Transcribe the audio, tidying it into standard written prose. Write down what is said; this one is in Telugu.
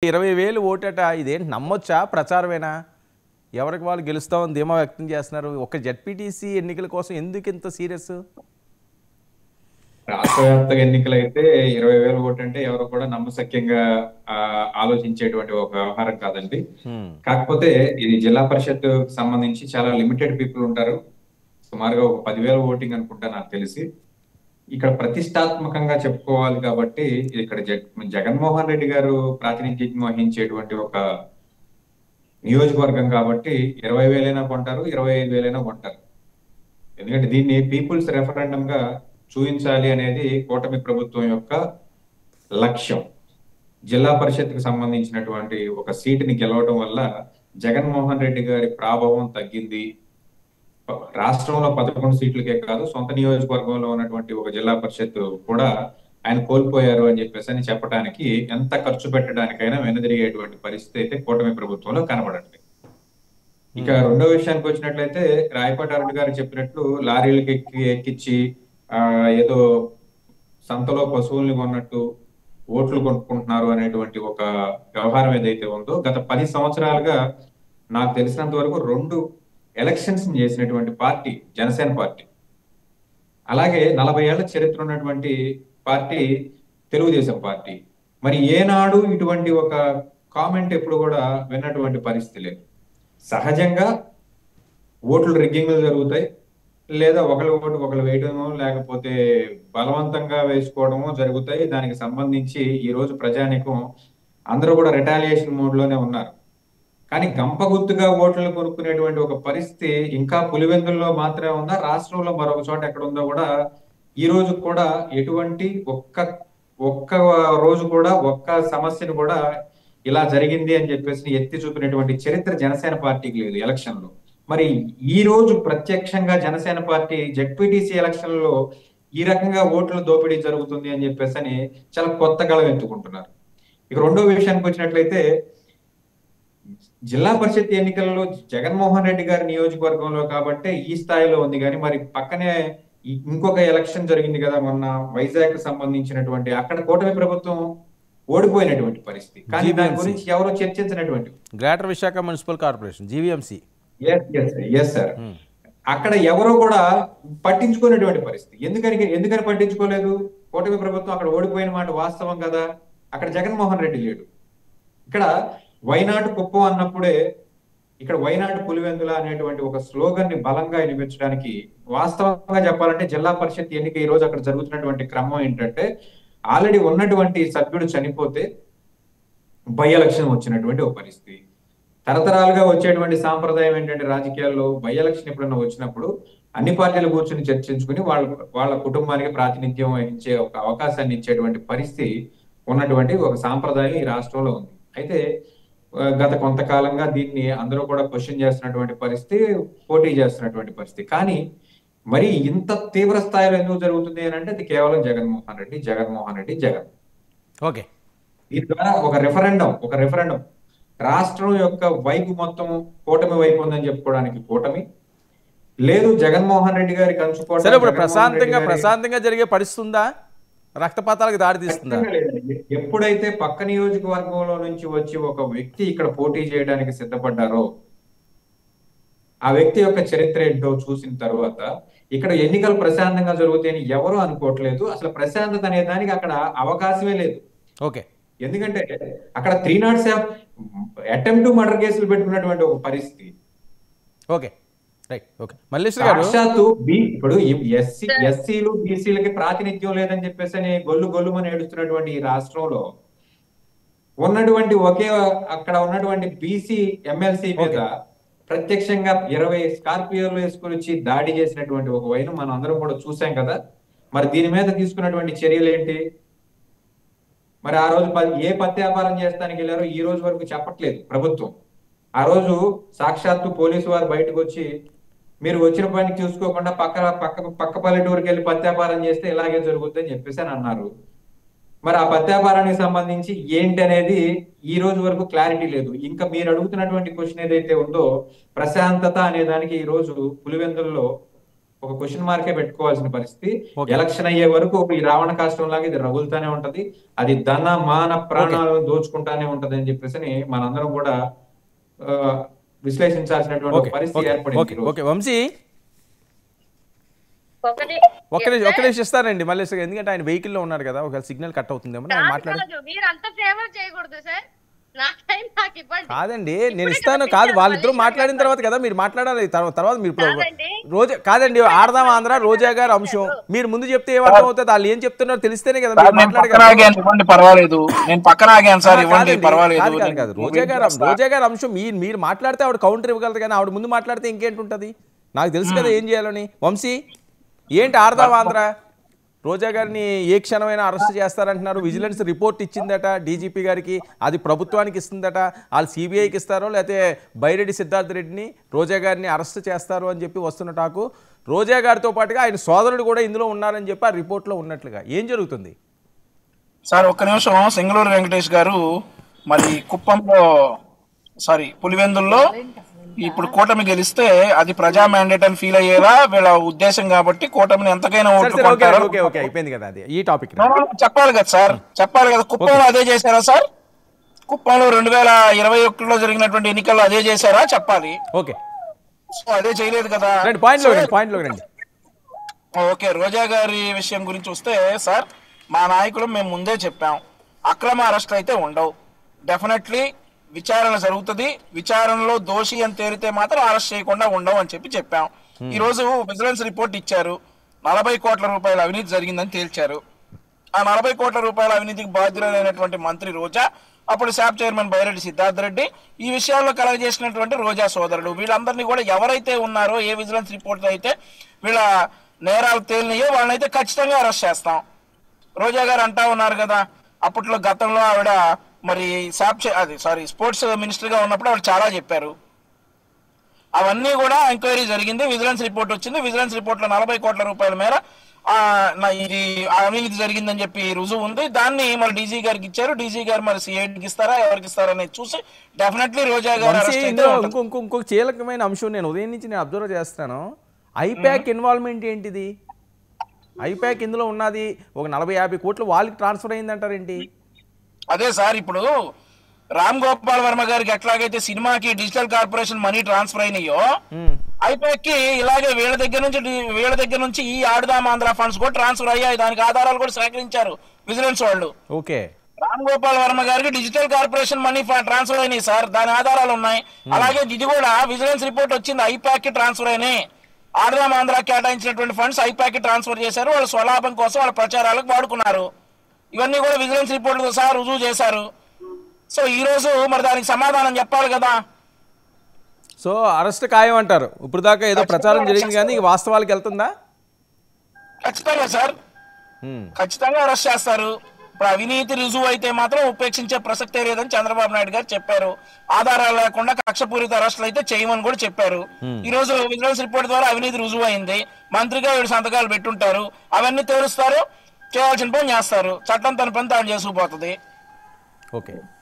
20,000 ఓటట ఇదేంటి నమ్మొచ్చా? ప్రచారమేనా? ఎవరికి వాళ్ళు గెలుస్తామని ధీమా వ్యక్తం చేస్తున్నారు. ఒక జెడ్పీటీసీ ఎన్నికల కోసం ఎందుకు ఇంత సీరియస్? రాష్ట్ర వ్యాప్తంగా ఎన్నికలైతే 20,000 ఓటు అంటే ఎవరు కూడా నమ్మశక్యంగా ఆలోచించేటువంటి ఒక వ్యవహారం కాదండి. కాకపోతే ఇది జిల్లా పరిషత్ సంబంధించి చాలా లిమిటెడ్ పీపుల్ ఉంటారు. సుమారుగా ఒక 10,000 ఓటింగ్ అనుకుంటా నాకు తెలిసి. ఇక్కడ ప్రతిష్టాత్మకంగా చెప్పుకోవాలి కాబట్టి ఇక్కడ జగన్మోహన్ రెడ్డి గారు ప్రాతినిధ్యం వహించేటువంటి ఒక నియోజకవర్గం కాబట్టి 20,000 కొంటారు, 25,000 కొంటారు. ఎందుకంటే దీన్ని పీపుల్స్ రెఫరెండం గా చూపించాలి అనేది కూటమి ప్రభుత్వం యొక్క లక్ష్యం. జిల్లా పరిషత్కు సంబంధించినటువంటి ఒక సీటుని గెలవడం వల్ల జగన్మోహన్ రెడ్డి గారి ప్రాభవం తగ్గింది. రాష్ట్రంలో 11 సీట్లకే కాదు, సొంత నియోజకవర్గంలో ఉన్నటువంటి ఒక జిల్లా పరిషత్ కూడా ఆయన కోల్పోయారు అని చెప్పేసి చెప్పడానికి ఎంత ఖర్చు పెట్టడానికైనా వెనుదిరిగేటువంటి పరిస్థితి అయితే కూటమి ప్రభుత్వంలో కనబడండి. ఇక రెండో విషయానికి వచ్చినట్లయితే రాయపాటి అరుణ్ గారు చెప్పినట్లు లారీలకు ఎక్కించి ఏదో సంతలో పశువుల్ని కొన్నట్టు ఓట్లు కొనుక్కుంటున్నారు అనేటువంటి ఒక వ్యవహారం ఏదైతే ఉందో గత 10 సంవత్సరాలుగా నాకు తెలిసినంత వరకు 2 ఎలక్షన్స్ చేసినటువంటి పార్టీ జనసేన పార్టీ. అలాగే 40 ఏళ్ల చరిత్ర ఉన్నటువంటి పార్టీ తెలుగుదేశం పార్టీ. మరి ఏనాడు ఇటువంటి ఒక కామెంట్ ఎప్పుడు కూడా విన్నటువంటి పరిస్థితి లేదు. సహజంగా ఓట్లు రిగ్గింగ్లు జరుగుతాయి, లేదా ఒకరి ఓటు ఒకరు వేయడము లేకపోతే బలవంతంగా వేసుకోవడము జరుగుతాయి. దానికి సంబంధించి ఈ రోజు ప్రజానీకం అందరూ కూడా రిటాలియేషన్ మోడ్ లోనే ఉన్నారు. కానీ గంపగుత్తుగా ఓట్లు కొనుక్కునేటువంటి ఒక పరిస్థితి ఇంకా పులివెందుల్లో మాత్రమే ఉందా, రాష్ట్రంలో మరొక చోట ఎక్కడ ఉందో కూడా ఈ రోజు కూడా ఎటువంటి ఒక్క రోజు కూడా ఒక్క సమస్యను కూడా ఇలా జరిగింది అని చెప్పేసి ఎత్తి చూపినటువంటి చరిత్ర జనసేన పార్టీకి లేదు ఎలక్షన్ లో. మరి ఈ రోజు ప్రత్యక్షంగా జనసేన పార్టీ జెడ్పీటీసీ ఎలక్షన్ లో ఈ రకంగా ఓట్ల దోపిడీ జరుగుతుంది అని చెప్పేసి చాలా కొత్త గళం ఎత్తుకుంటున్నారు. ఇక రెండో విషయానికి వచ్చినట్లయితే జిల్లా పరిషత్ ఎన్నికల్లో జగన్మోహన్ రెడ్డి గారి నియోజకవర్గంలో కాబట్టి ఈ స్థాయిలో ఉంది. కానీ మరి పక్కనే ఇంకొక ఎలక్షన్ జరిగింది కదా మొన్న, వైజాగ్ కు సంబంధించినటువంటి, అక్కడ కూటమి ప్రభుత్వం ఓడిపోయినటువంటి పరిస్థితి. కానీ దాని గురించి ఎవరు చర్చించినటువంటి greater Visakha municipal corporation GVMC. Yes sir. అక్కడ ఎవరో కూడా పట్టించుకునేటువంటి పరిస్థితి. ఎందుకని పట్టించుకోలేదు? కూటమి ప్రభుత్వం అక్కడ ఓడిపోయిన మాట వాస్తవం కదా. అక్కడ జగన్మోహన్ రెడ్డి లేడు. ఇక్కడ వైనాడు కుప్పం అన్నప్పుడే ఇక్కడ వైనాడు పులివెందుల అనేటువంటి ఒక స్లోగన్ ని బలంగా వినిపించడానికి, వాస్తవంగా చెప్పాలంటే జిల్లా పరిషత్ ఎన్నిక ఈ రోజు అక్కడ జరుగుతున్నటువంటి క్రమం ఏంటంటే, ఆల్రెడీ ఉన్నటువంటి సభ్యుడు చనిపోతే బై ఎలక్షన్ వచ్చినటువంటి ఒక పరిస్థితి. తరతరాలుగా వచ్చేటువంటి సాంప్రదాయం ఏంటంటే రాజకీయాల్లో బై ఎలక్షన్ ఎప్పుడన్నా వచ్చినప్పుడు అన్ని పార్టీలు కూర్చొని చర్చించుకుని వాళ్ళ కుటుంబానికి ప్రాతినిధ్యం వహించే ఒక అవకాశాన్ని ఇచ్చేటువంటి పరిస్థితి ఉన్నటువంటి ఒక సాంప్రదాయం ఈ రాష్ట్రంలో ఉంది. అయితే గత కొంతకాలంగా దీన్ని అందరూ కూడా క్వశ్చన్ చేస్తున్నటువంటి పరిస్థితి, పోటీ చేస్తున్నటువంటి పరిస్థితి. కానీ మరి ఇంత తీవ్ర స్థాయిలో ఎందుకు జరుగుతుంది అని అంటే అది కేవలం జగన్మోహన్ రెడ్డి. ఓకే, దీని ద్వారా ఒక రెఫరెండం రాష్ట్రం యొక్క వైపు మొత్తం కూటమి వైపు ఉందని చెప్పుకోవడానికి కూటమి లేదు, జగన్మోహన్ రెడ్డి గారికి సరే. ఇప్పుడు ప్రశాంతంగా జరిగే పరిస్థితి ఉందా? రక్తపాతాలకు దారి తీస్తుందా? ఎప్పుడైతే పక్క నియోజకవర్గంలో నుంచి వచ్చి ఒక వ్యక్తి ఇక్కడ పోటీ చేయడానికి సిద్ధపడ్డారో, ఆ వ్యక్తి యొక్క చరిత్ర ఏంటో చూసిన తర్వాత ఇక్కడ ఎన్నికలు ప్రశాంతంగా జరుగుతాయని ఎవరు అనుకోవట్లేదు. అసలు ప్రశాంతత అనే దానికి అక్కడ అవకాశమే లేదు. ఓకే, ఎందుకంటే అక్కడ 307 అటెంప్ట్ టు మర్డర్ కేసులు పెట్టుకున్నటువంటి ఒక పరిస్థితి. Okay, right. ఓకే, మల్లేశ్వర్ గారు, సాక్షాత్తు ఇప్పుడు ఎస్సీలు బీసీలకి ప్రాతినిధ్యం లేదని చెప్పేసి గొల్లుమని ఏడుస్తున్నటువంటి ఈ రాష్ట్రంలో ఉన్నటువంటి అక్కడ ఉన్నటువంటి బీసీ ఎమ్మెల్సీ మీద ప్రత్యక్షంగా 20 స్కార్పియోలు వేసుకుని వచ్చి దాడి చేసినటువంటి ఒక వైను మనం అందరం కూడా చూసాం కదా. మరి దీని మీద తీసుకున్నటువంటి చర్యలు ఏంటి? మరి ఆ రోజు ఏ పత్తి వ్యాపారం చేస్తానికి వెళ్ళారో ఈ రోజు వరకు చెప్పట్లేదు ప్రభుత్వం. ఆ రోజు సాక్షాత్తు పోలీసు వారు బయటకు వచ్చి మీరు వచ్చిన పని చూసుకోకుండా పక్క పల్లెటూరుకి వెళ్ళి పత్తి వ్యాపారం చేస్తే ఇలాగే జరుగుతుంది అని చెప్పేసి అన్నారు. మరి ఆ పత్తి వ్యాపారానికి సంబంధించి ఏంటి అనేది ఈ రోజు వరకు క్లారిటీ లేదు. ఇంకా మీరు అడుగుతున్నటువంటి క్వశ్చన్ ఏదైతే ఉందో, ప్రశాంతత అనే దానికి ఈ రోజు పులివెందుల్లో ఒక క్వశ్చన్ మార్కే పెట్టుకోవాల్సిన పరిస్థితి. ఓకే ఎలక్షన్ అయ్యే వరకు ఈ రావణ కాష్టం లాగా ఇది రగులుతానే ఉంటది. అది ధన మాన ఓకే ప్రాణాలను దోచుకుంటానే ఉంటది అని చెప్పేసి మనందరం కూడా ఆ, విశ్లేషించాల్సినటువంటి ఒక ఓకే పరిస్థితి ఓకే ఏర్పడింది ఓకే ఈరోజు. ఓకే వంశీ ఒకటి ఒక్క నిమిషం ఇస్తానండి మళ్ళీ, ఎందుకంటే ఆయన వెహికల్లో ఉన్నారు కదా, ఒకవేళ సిగ్నల్ కట్ అవుతుందేమో ఆయన కాదు మాట్లాడి. కాదు, మీరు అంత ఫేవర్ చేయకూడదు సార్. నా టైం నాకు ఇవ్వండి. కాదండి నేను ఇప్పుడే ఇస్తాను, కదా కాదు పిలిచారు, వాళ్ళిద్దరూ మళ్ళీ మాట్లాడిన చెప్పండి. తర్వాత కదా మీరు మాట్లాడాలి. తర్వాత మీరు ఇప్పుడు కాదండి. రోజా కాదండి, ఇప్పుడే ఆడదాం కదా ఆంధ్ర మళ్ళీ రోజా గారు చెప్పండి. అంశం మీరు ముందు చెప్తే ఏమర్థం అవుతుంది, వాళ్ళు ఏం చెప్తున్నారో తెలిస్తేనే కదా సార్ మీరు నేను పక్కన మాట్లాడగలరు. ఆగాను, ఇవ్వండి పర్వాలేదు. నేను పక్కన ఆగాను సార్, ఇవ్వండి కాదండి పర్వాలేదు. కాదు కాదు నేను కాదు వెయిట్ చేస్తా. రోజా గారు అంశం మీరు మాట్లాడితే ఆవిడ కౌంటర్ ఇవ్వగలదు, కానీ ఆవిడ ముందు మాట్లాడితే ఇంకేంటి ఉంటుంది, నాకు తెలుసు కదా ఏం చేయాలని. వంశీ ఏంటి ఆడదాం ఆంధ్ర రోజా గారిని ఏ క్షణమైనా అరెస్ట్ చేస్తారంటున్నారు, విజిలెన్స్ రిపోర్ట్ ఇచ్చిందట డీజీపీ గారికి, అది ప్రభుత్వానికి ఇస్తుందట, వాళ్ళు సిబిఐకి ఇస్తారో లేకపోతే బైరెడ్డి సిద్ధార్థ రెడ్డిని రోజా గారిని అరెస్ట్ చేస్తారు అని చెప్పి వస్తున్న టాకు. రోజా గారితో పాటుగా ఆయన సోదరుడు కూడా ఇందులో ఉన్నారని చెప్పి ఆ రిపోర్ట్లో ఉన్నట్లుగా ఏం జరుగుతుంది? సార్ ఒక్క నిమిషం. సింగళూరు వెంకటేష్ గారు మరి కుప్పంలో పులివెందుల్లో ఇప్పుడు కూటమి గెలిస్తే అది ప్రజా మ్యాండేట్ అని ఫీల్ అయ్యేలా వీళ్ళ ఉద్దేశం కాబట్టి కూటమిని ఎంతకైనా సరే ఓట్లు సరే ఓకే కొంటారు. ఓకే ఓకే అయిపోయింది కదా, అది ఈ టాపిక్. చెప్పాలి కదా సార్, చెప్పాలి కదా. కుప్పంలో అదే చేశారా సార్? కుప్పంలో 2021లో జరిగినటువంటి ఎన్నికల్లో అదే చేశారా చెప్పాలి. ఓకే సో అదే చేయలేదు కదా. రండి పాయింట్లోకి రండి. ఓకే, రోజా గారి విషయం గురించి వస్తే సార్, మా నాయకులు మేము ముందే చెప్పాం, అక్రమ అరెస్ట్ అయితే ఉండవు, డెఫినెట్లీ విచారణ జరుగుతుంది, విచారణలో దోషి అని తేలితే మాత్రం అరెస్ట్ చేయకుండా ఉండవు అని చెప్పాం. ఈ రోజు విజిలెన్స్ రిపోర్ట్ ఇచ్చారు, 40 కోట్ల రూపాయల అవినీతి జరిగిందని తేల్చారు. ఆ 40 కోట్ల రూపాయల అవినీతికి బాధ్యులైనటువంటి మంత్రి రోజా, అప్పుడు శాప్ చైర్మన్ బైరెడ్డి సిద్ధార్థ రెడ్డి, ఈ విషయాల్లో కలగజేసినటువంటి రోజా సోదరుడు, వీళ్ళందరినీ కూడా ఎవరైతే ఉన్నారో ఏ విజిలెన్స్ రిపోర్ట్ అయితే వీళ్ళ నేరాలు తేలినాయో వాళ్ళనైతే ఖచ్చితంగా అరెస్ట్ చేస్తాం. రోజా గారు అంటా ఉన్నారు కదా, అప్పట్లో గతంలో ఆవిడ మరి స్పోర్ట్స్ మినిస్టర్ గా ఉన్నప్పుడు ఆవిడ చాలా చెప్పారు. అవన్నీ కూడా ఎంక్వైరీ జరిగింది, విజిలెన్స్ రిపోర్ట్ వచ్చింది. విజిలెన్స్ రిపోర్ట్ లో 40 కోట్ల రూపాయల మేర ఇది అవినీతి జరిగిందని చెప్పి రుజువు ఉంది. దాన్ని మరి డీజీ గారికి ఇచ్చారు. డీజీ గారు మరి సిఐడికి ఇస్తారా ఎవరికి ఇస్తారా అనేది చూసి డెఫినెట్లీ రోజా గారు అరెస్ట్ అయితే ఉంటుంది. ఇంకొక కీలకమైన అంశం నేను ఉదయం నుంచి నేను అబ్జర్వ్ చేస్తాను, ఐపాక్ ఇన్వాల్వ్మెంట్ ఏంటిది? ఐపాక్ ఇందులో ఉన్నది ఒక 40-50 కోట్లు వాళ్ళకి ట్రాన్స్ఫర్ అయిందంటారేంటి? అదే సార్, ఇప్పుడు రామ్ గోపాల్ వర్మ గారికి ఎట్లాగైతే సినిమాకి డిజిటల్ కార్పొరేషన్ మనీ ట్రాన్స్ఫర్ అయినాయో, ఐపాక్ కి ఇలాగే వీళ్ళ దగ్గర నుంచి ఈ ఆడుదాం ఆంధ్ర ఫండ్స్ కూడా ట్రాన్స్ఫర్ అయ్యాయి. దానికి ఆధారాలు కూడా సేకరించారు విజిలెన్స్ వాళ్ళు. ఓకే, రామ్ గోపాల్ వర్మ గారికి డిజిటల్ కార్పొరేషన్ మనీ ట్రాన్స్ఫర్ అయినాయి సార్, దాని ఆధారాలు ఉన్నాయి. అలాగే ఇది కూడా విజిలెన్స్ రిపోర్ట్ వచ్చింది, ఐపాక్ కి ట్రాన్స్ఫర్ అయినాయి. ఆడుదాం ఆంధ్ర కేటాయించినటువంటి ఫండ్స్ ఐపాక్ కి ట్రాన్స్ఫర్ చేశారు, వాళ్ళ స్వలాభం కోసం వాళ్ళ ప్రచారాలకు వాడుకున్నారు. ఇవన్నీ కూడా విజిలెన్స్ రిపోర్ట్ సహా రుజువు చేశారు. సో ఈ రోజు మరి దానికి సమాధానం చెప్పాలి కదా. సో అరెస్ట్ ఖాయం అంటారు. ఇప్పుడు దాకా ఏదో ప్రచారం జరిగింది కానీ వాస్తవాలకు వెళ్తుందా? ఖచ్చితంగా సార్, ఖచ్చితంగా అరెస్ట్ చేస్తారు. ఇప్పుడు అవినీతి రుజువు అయితే మాత్రం ఉపేక్షించే ప్రసక్తే లేదని చంద్రబాబు నాయుడు గారు చెప్పారు. ఆధారాలు లేకుండా కక్షపూరిత అరెస్టులు అయితే చేయమని కూడా చెప్పారు. ఈ రోజు విజిలెన్స్ రిపోర్ట్ ద్వారా అవినీతి రుజువు అయింది, మంత్రిగా 7 సంతకాలు పెట్టుంటారు, అవన్నీ తేలుస్తారు, చేయాల్సిన పని చేస్తారు, చట్టం తన పని తాను చేసుకుపోతుంది. ఓకే.